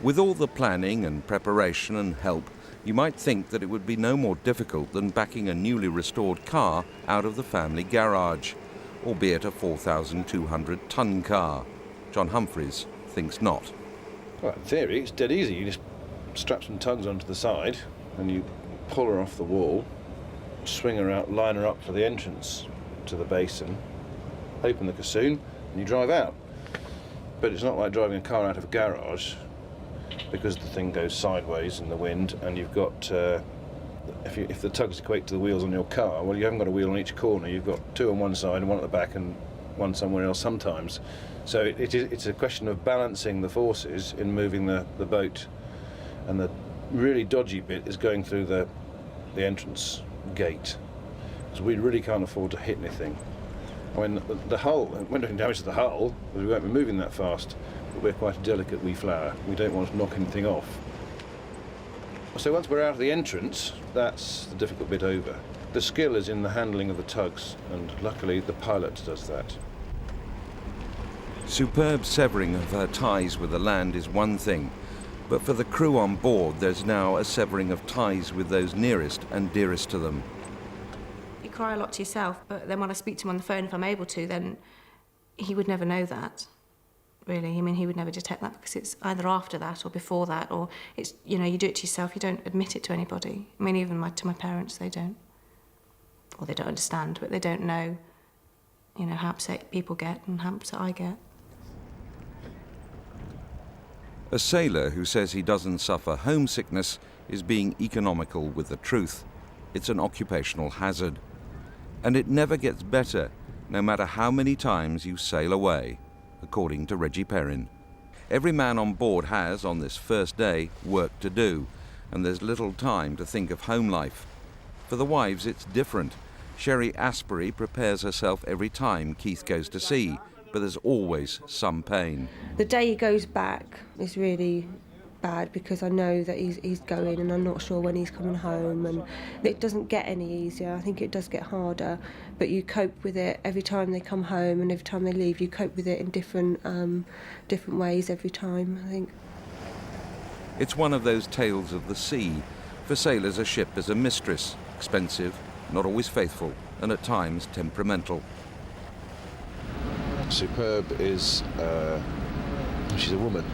With all the planning and preparation and help, you might think that it would be no more difficult than backing a newly restored car out of the family garage, albeit a 4,200-ton car. John Humphreys thinks not. Well, in theory, it's dead easy. You just strap some tugs onto the side and you pull her off the wall, swing her out, line her up for the entrance to the basin, open the caisson, and you drive out. But it's not like driving a car out of a garage, because the thing goes sideways in the wind, and you've got, if the tugs equate to the wheels on your car, well, you haven't got a wheel on each corner. You've got two on one side and one at the back and one somewhere else sometimes. So it's a question of balancing the forces in moving the boat. And the really dodgy bit is going through the entrance gate, because we really can't afford to hit anything. I mean, the hull, when doing damage to the hull, we won't be moving that fast, but we're quite a delicate wee flower. We don't want to knock anything off. So once we're out of the entrance, that's the difficult bit over. The skill is in the handling of the tugs, and luckily the pilot does that. Superb severing of her ties with the land is one thing, but for the crew on board, there's now a severing of ties with those nearest and dearest to them. You cry a lot to yourself, but then when I speak to him on the phone, if I'm able to, then he would never know that, really. I mean, he would never detect that, because it's either after that or before that, or it's, you know, you do it to yourself, you don't admit it to anybody. I mean, even to my parents, they don't. Or they don't understand, but they don't know, you know, how upset people get and how upset I get. A sailor who says he doesn't suffer homesickness is being economical with the truth. It's an occupational hazard. And it never gets better, no matter how many times you sail away, according to Reggie Perrin. Every man on board has, on this first day, work to do, and there's little time to think of home life. For the wives, it's different. Sherry Asprey prepares herself every time Keith goes to sea, but there's always some pain. The day he goes back is really bad, because I know that he's going and I'm not sure when he's coming home, and it doesn't get any easier. I think it does get harder, but you cope with it every time they come home, and every time they leave you cope with it in different ways every time, I think. It's one of those tales of the sea. For sailors, a ship is a mistress, expensive, not always faithful, and at times temperamental. Superb is, she's a woman,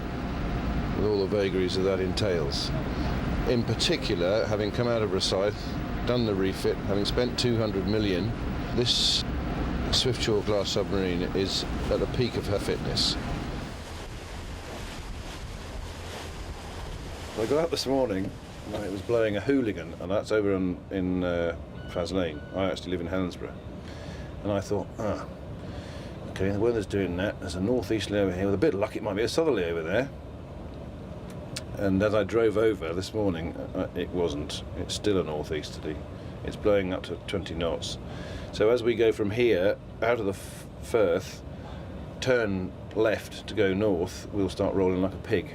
with all the vagaries that entails. In particular, having come out of Rosyth, done the refit, having spent 200 million, this Swiftsure class submarine is at the peak of her fitness. I got up this morning and it was blowing a hooligan, and that's over in Faslane. I actually live in Helensburgh. And I thought, okay, the weather's doing that. There's a northeasterly over here. With a bit of luck, it might be a southerly over there. And as I drove over this morning, it wasn't. It's still a northeasterly. It's blowing up to 20 knots. So as we go from here, out of the Firth, turn left to go north, we'll start rolling like a pig,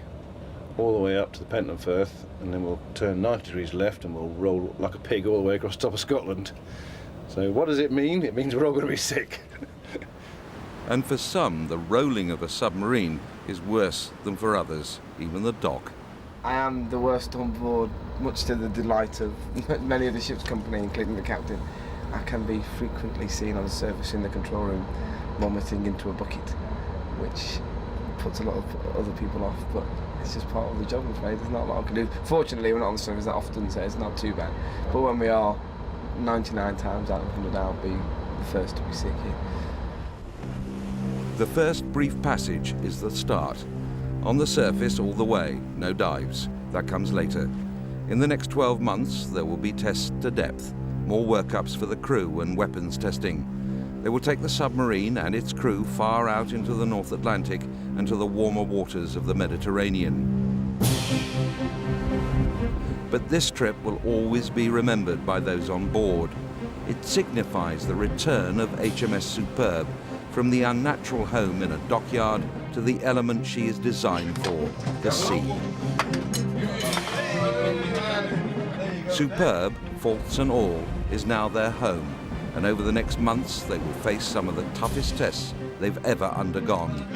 all the way up to the Pentland Firth, and then we'll turn 90 degrees left and we'll roll like a pig all the way across the top of Scotland. So what does it mean? It means we're all going to be sick. And for some, the rolling of a submarine is worse than for others, even the dock. I am the worst on board, much to the delight of many of the ship's company, including the captain. I can be frequently seen on the surface in the control room vomiting into a bucket, which puts a lot of other people off, but it's just part of the job, I'm afraid. There's not a lot I can do. Fortunately, we're not on the surface that often, so it's not too bad. But when we are, 99 times out of 100, I'll be the first to be sick here. The first brief passage is the start. On the surface all the way, no dives. That comes later. In the next 12 months, there will be tests to depth, more workups for the crew and weapons testing. They will take the submarine and its crew far out into the North Atlantic and to the warmer waters of the Mediterranean. But this trip will always be remembered by those on board. It signifies the return of HMS Superb, from the unnatural home in a dockyard to the element she is designed for, the sea. Superb, faults and all, is now their home, and over the next months they will face some of the toughest tests they've ever undergone.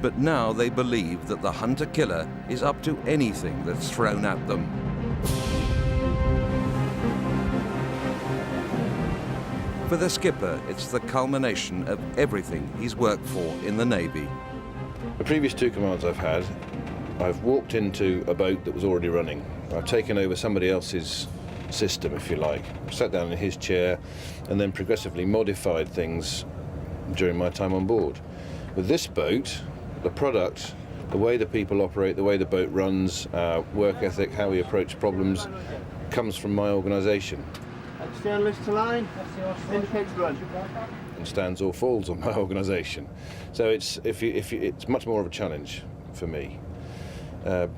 But now they believe that the hunter-killer is up to anything that's thrown at them. For the skipper, it's the culmination of everything he's worked for in the Navy. The previous 2 commands I've had, I've walked into a boat that was already running. I've taken over somebody else's system, if you like, sat down in his chair and then progressively modified things during my time on board. With this boat, the product, the way the people operate, the way the boat runs, our work ethic, how we approach problems, comes from my organisation. Stainless to line, indicates run. And stands or falls on my organisation. So it's much more of a challenge for me.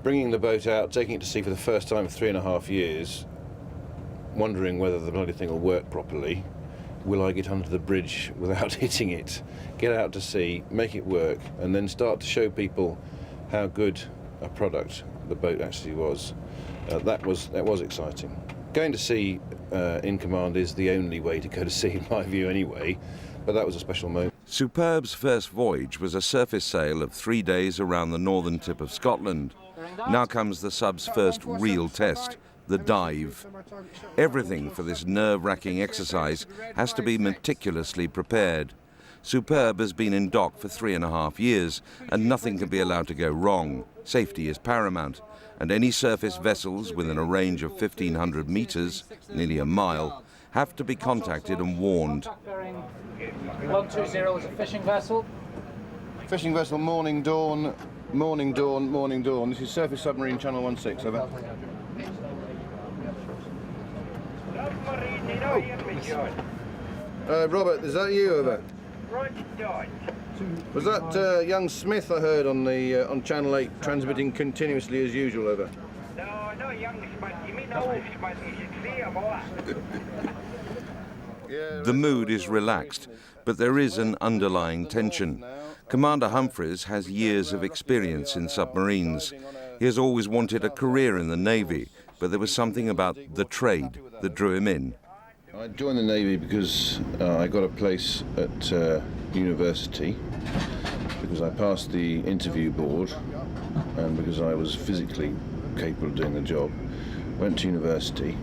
Bringing the boat out, taking it to sea for the first time for 3.5 years, wondering whether the bloody thing will work properly. Will I get under the bridge without hitting it? Get out to sea, make it work, and then start to show people how good a product the boat actually was. That was exciting. Going to sea in command is the only way to go to sea, in my view, anyway. But that was a special moment. Superb's first voyage was a surface sail of 3 days around the northern tip of Scotland. Now comes the sub's first real test, the dive. Everything for this nerve-wracking exercise has to be meticulously prepared. Superb has been in dock for 3.5 years, and nothing can be allowed to go wrong. Safety is paramount, and any surface vessels within a range of 1,500 metres, nearly a mile, have to be contacted and warned. 120 is a fishing vessel. Fishing vessel, morning, dawn, morning, dawn, morning, dawn. This is Surface Submarine, Channel 16, over. Robert, is that you, over? Was that young Smith I heard on Channel 8 transmitting continuously as usual, over? No, no, young Smith. You mean old Smith? You should see him all. The mood is relaxed, but there is an underlying tension. Commander Humphreys has years of experience in submarines. He has always wanted a career in the Navy, but there was something about the trade that drew him in. I joined the Navy because I got a place at university, because I passed the interview board and because I was physically capable of doing the job. Went to university,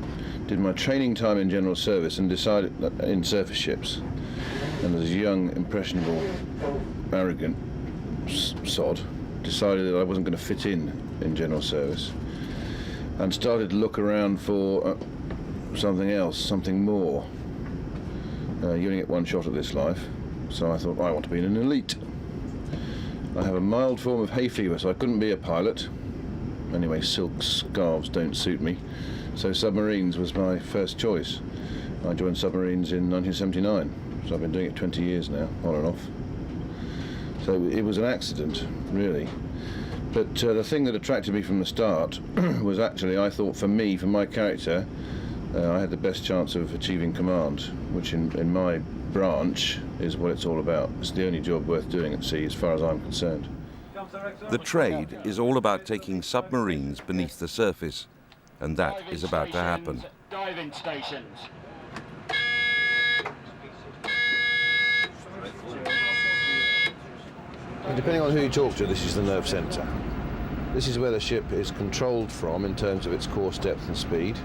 did my training time in general service and decided that in surface ships. And as a young, impressionable, arrogant sod, decided that I wasn't going to fit in general service and started to look around for something else, something more. You only get one shot at this life, so I thought, I want to be an elite. I have a mild form of hay fever, so I couldn't be a pilot. Anyway, silk scarves don't suit me, so submarines was my first choice. I joined submarines in 1979, so I've been doing it 20 years now, on and off. So it was an accident, really. But the thing that attracted me from the start was actually, I thought, for me, for my character, I had the best chance of achieving command, which in my branch is what it's all about. It's the only job worth doing at sea, as far as I'm concerned. The trade is all about taking submarines beneath the surface, and that is about to happen. Diving stations. Depending on who you talk to, this is the nerve centre. This is where the ship is controlled from in terms of its course depth and speed.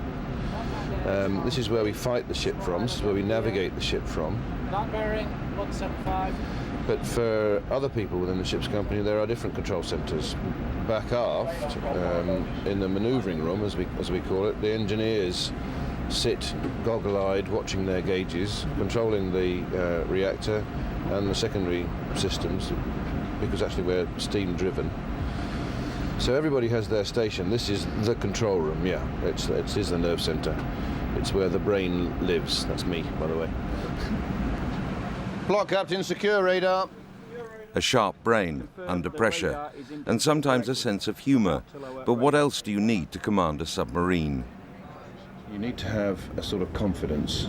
This is where we fight the ship from, this is where we navigate the ship from. That bearing 175. But for other people within the ship's company, there are different control centres. Back aft, in the manoeuvring room, as we call it, the engineers sit goggle-eyed watching their gauges, controlling the reactor and the secondary systems, because actually we're steam-driven. So everybody has their station. This is the control room, yeah. It is the nerve centre. It's where the brain lives. That's me, by the way. Block captain, secure radar. A sharp brain, under pressure, and sometimes a sense of humour. But what else do you need to command a submarine? You need to have a sort of confidence.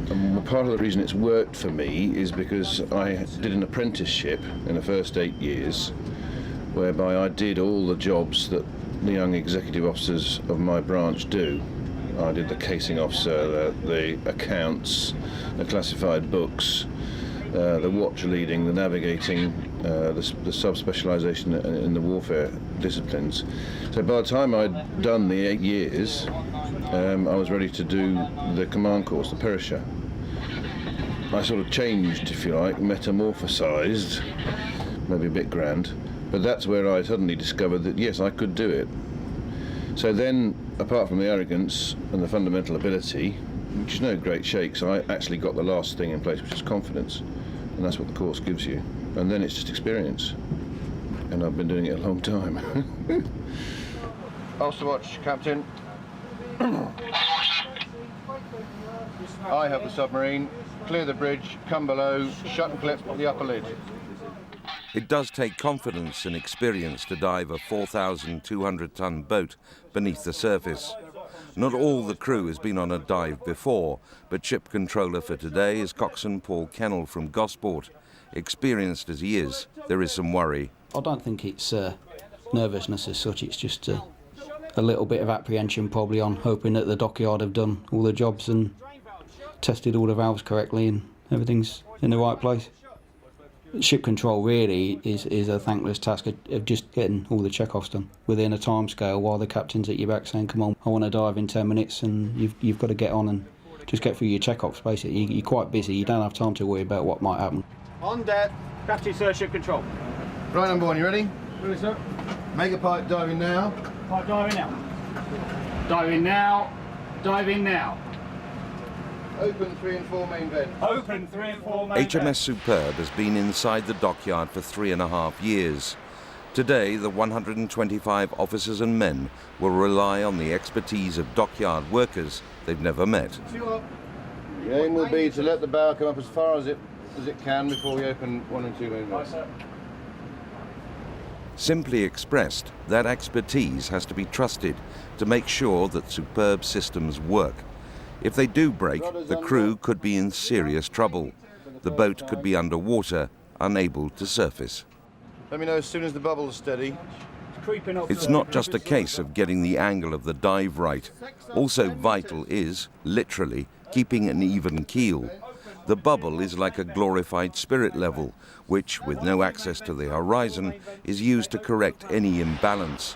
And part of the reason it's worked for me is because I did an apprenticeship in the first 8 years, whereby I did all the jobs that the young executive officers of my branch do. I did the casing officer, the accounts, the classified books, the watch leading, the navigating, the sub-specialisation in the warfare disciplines. So by the time I'd done the 8 years, I was ready to do the command course, the perisher. I sort of changed, if you like, metamorphosised, maybe a bit grand, but that's where I suddenly discovered that, yes, I could do it. So then, apart from the arrogance and the fundamental ability, which is no great shakes, I actually got the last thing in place, which is confidence, and that's what the course gives you. And then it's just experience, and I've been doing it a long time. Ulster Watch, Captain. I have the submarine. Clear the bridge, come below, shut and clip the upper lid. It does take confidence and experience to dive a 4,200-ton boat beneath the surface. Not all the crew has been on a dive before, but ship controller for today is coxswain Paul Kennell from Gosport. Experienced as he is, there is some worry. I don't think it's nervousness as such, it's just a little bit of apprehension probably on hoping that the dockyard have done all the jobs and tested all the valves correctly and everything's in the right place. Ship control really is a thankless task of just getting all the check-offs done within a time scale while the captain's at your back saying, come on, I want to dive in 10 minutes, and you've got to get on and just get through your check-offs basically. You're quite busy, you don't have time to worry about what might happen. On deck. Captain, sir, ship control. Right, number one, you ready? Ready, sir. Mega pipe diving now. Pipe diving now. Diving now. Diving now. Open 3 and 4 main vent. Open 3 and 4 main HMS Superb has been inside the dockyard for 3.5 years. Today, the 125 officers and men will rely on the expertise of dockyard workers they've never met. The aim will be to let the bow come up as far as it can before we open 1 and 2 main vents. Simply expressed, that expertise has to be trusted to make sure that Superb systems work. If they do break, the crew could be in serious trouble. The boat could be underwater, unable to surface. Let me know as soon as the bubble's steady. It's not just a case of getting the angle of the dive right. Also vital is, literally, keeping an even keel. The bubble is like a glorified spirit level, which, with no access to the horizon, is used to correct any imbalance.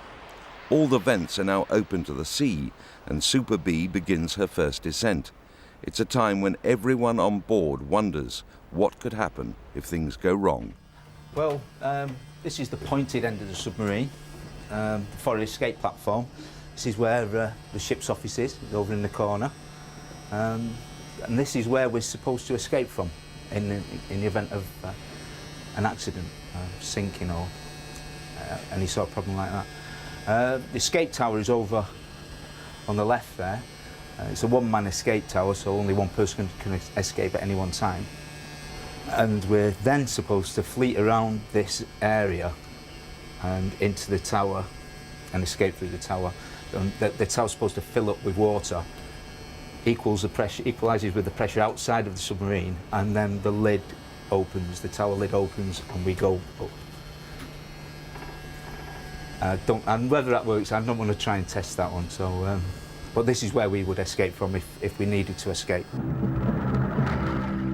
All the vents are now open to the sea, and Super B begins her first descent. It's a time when everyone on board wonders what could happen if things go wrong. Well, this is the pointed end of the submarine, the forward escape platform. This is where the ship's office is, over in the corner. And this is where we're supposed to escape from in the event of an accident, sinking or any sort of problem like that. The escape tower is over on the left there. It's a one-man escape tower, so only one person can escape at any one time. And we're then supposed to fleet around this area and into the tower and escape through the tower. The tower's supposed to fill up with water, equals the pressure, equalises with the pressure outside of the submarine, and then the lid opens, the tower lid opens, and we go up. And whether that works, I don't want to try and test that one. So, but this is where we would escape from if we needed to escape.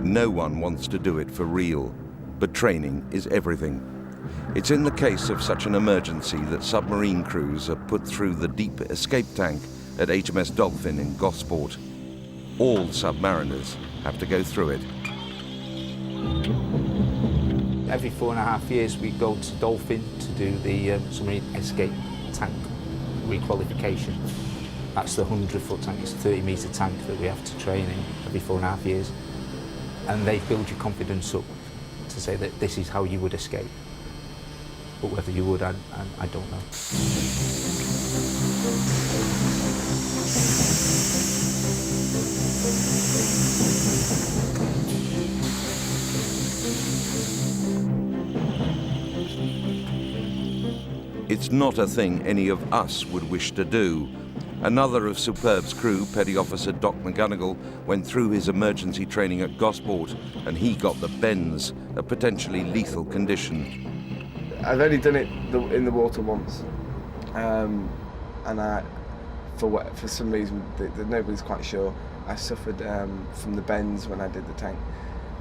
No one wants to do it for real, but training is everything. It's in the case of such an emergency that submarine crews are put through the deep escape tank at HMS Dolphin in Gosport. All submariners have to go through it. Every 4.5 years we go to Dolphin to do the submarine escape tank requalification. That's the 100-foot tank, it's a 30-metre tank that we have to train in every 4.5 years. And they build your confidence up to say that this is how you would escape. But whether you would, I don't know. It's not a thing any of us would wish to do. Another of Superb's crew, Petty Officer Doc McGonigal, went through his emergency training at Gosport, and he got the bends, a potentially lethal condition. I've only done it in the water once, and for some reason nobody's quite sure, I suffered from the bends when I did the tank,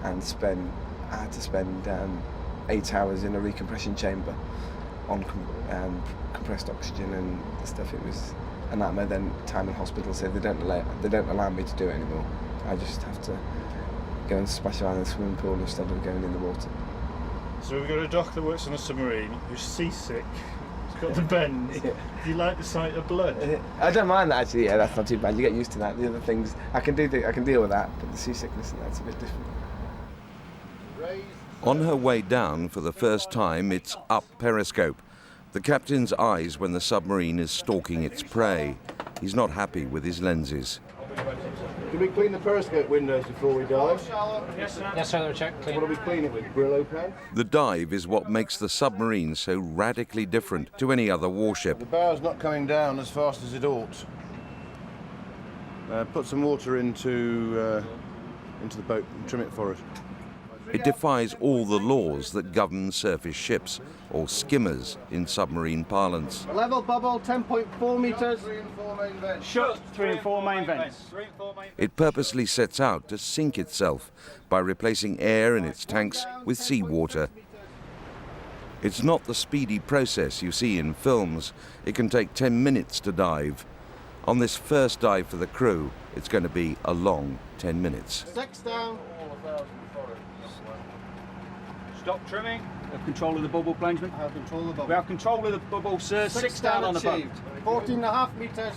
and I had to spend 8 hours in a recompression chamber on compressed oxygen and stuff. It was a nightmare. Then time in hospital said they don't allow me to do it anymore. I just have to go and splash around in the swimming pool instead of going in the water. So we've got a doc that works on a submarine who's seasick. He's got the bends. Yeah. Do you like the sight of blood? I don't mind that actually. Yeah, that's not too bad. You get used to that. The other things I can deal with that, but the seasickness and that's a bit different. On her way down for the first time, it's up periscope. The captain's eyes when the submarine is stalking its prey. He's not happy with his lenses. Can we clean the periscope windows before we dive? Yes, sir. Yes, sir. Check. Clean. What do we clean it with? Brillo pen? The dive is what makes the submarine so radically different to any other warship. The bow's not coming down as fast as it ought. Put some water into the boat and trim it for us. It defies all the laws that govern surface ships, or skimmers in submarine parlance. Level bubble, 10.4 metres. Shut 3 and 4 main vents. It purposely sets out to sink itself by replacing air in its tanks with seawater. It's not the speedy process you see in films. It can take 10 minutes to dive. On this first dive for the crew, it's going to be a long 10 minutes. 6 down. Stop trimming. We have control of the bubble, plainsman. I have control of the bubble. We have control of the bubble, sir. 6 down on the boat. 14.5 metres.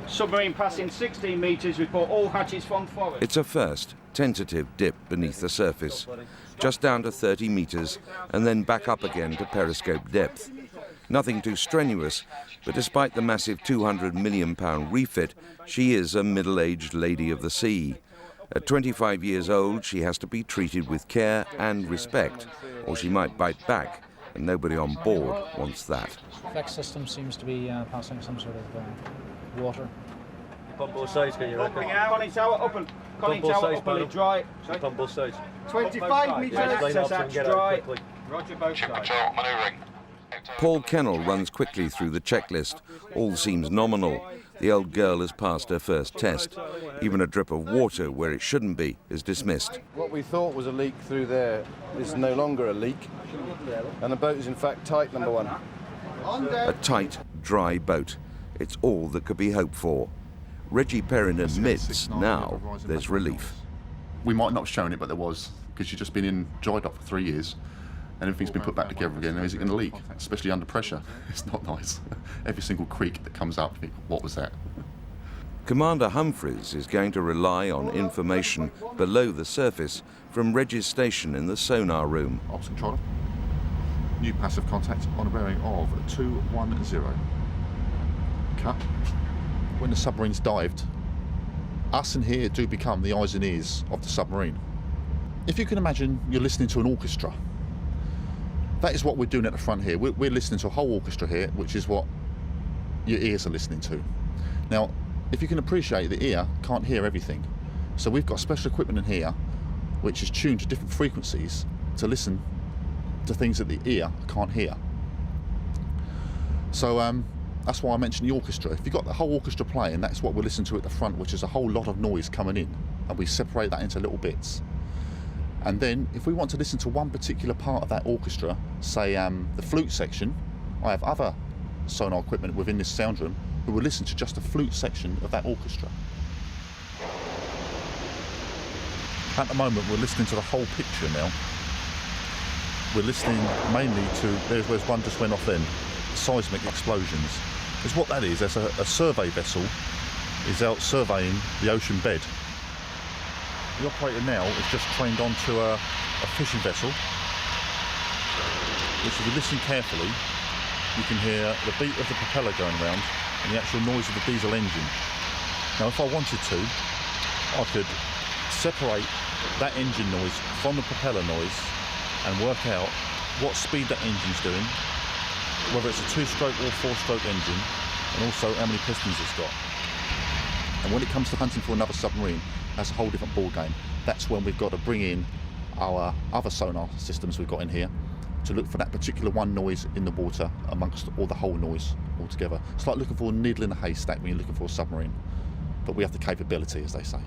Submarine passing 16 metres. Report all hatches from forward. It's a first, tentative dip beneath the surface, just down to 30 metres, and then back up again to periscope depth. Nothing too strenuous, but despite the massive £200 million refit, she is a middle-aged lady of the sea. At 25 years old, she has to be treated with care and respect, or she might bite back, and nobody on board wants that. Flex system seems to be passing some sort of water. Pump both sides, can you reckon? Conning tower open. Conning tower open, dry. Pump both sides. 25 metres. That's dry. Roger, both sides. Paul Kennel runs quickly through the checklist. All seems nominal. The old girl has passed her first test. Even a drip of water where it shouldn't be is dismissed. What we thought was a leak through there is no longer a leak, and the boat is in fact tight, number one. A tight, dry boat. It's all that could be hoped for. Reggie Perrin admits now there's relief. We might not have shown it, but there was, because you've just been in dry dock for 3 years. And everything's been put back together again. Now, is it going to leak? Especially under pressure. It's not nice. Every single creak that comes up, you think, what was that? Commander Humphreys is going to rely on information below the surface from Reggie's station in the sonar room. Ops controller. New passive contact on a bearing of 210. Cut. When the submarine's dived, us in here do become the eyes and ears of the submarine. If you can imagine you're listening to an orchestra, that is what we're doing at the front here. We're listening to a whole orchestra here, which is what your ears are listening to. Now, if you can appreciate, the ear can't hear everything. So we've got special equipment in here, which is tuned to different frequencies to listen to things that the ear can't hear. So that's why I mentioned the orchestra. If you've got the whole orchestra playing, that's what we're listening to at the front, which is a whole lot of noise coming in. And we separate that into little bits. And then, if we want to listen to one particular part of that orchestra, say the flute section, I have other sonar equipment within this sound room who will listen to just the flute section of that orchestra. At the moment, we're listening to the whole picture now. We're listening mainly to, there's one just went off then, seismic explosions. Because what that is, there's a survey vessel is out surveying the ocean bed. The operator now is just trained onto a fishing vessel, which if you listen carefully, you can hear the beat of the propeller going around and the actual noise of the diesel engine. Now if I wanted to, I could separate that engine noise from the propeller noise and work out what speed that engine's doing, whether it's a 2-stroke or 4-stroke engine, and also how many pistons it's got. And when it comes to hunting for another submarine, that's a whole different ball game. That's when we've got to bring in our other sonar systems we've got in here to look for that particular one noise in the water amongst all the whole noise altogether. It's like looking for a needle in a haystack when you're looking for a submarine, but we have the capability, as they say.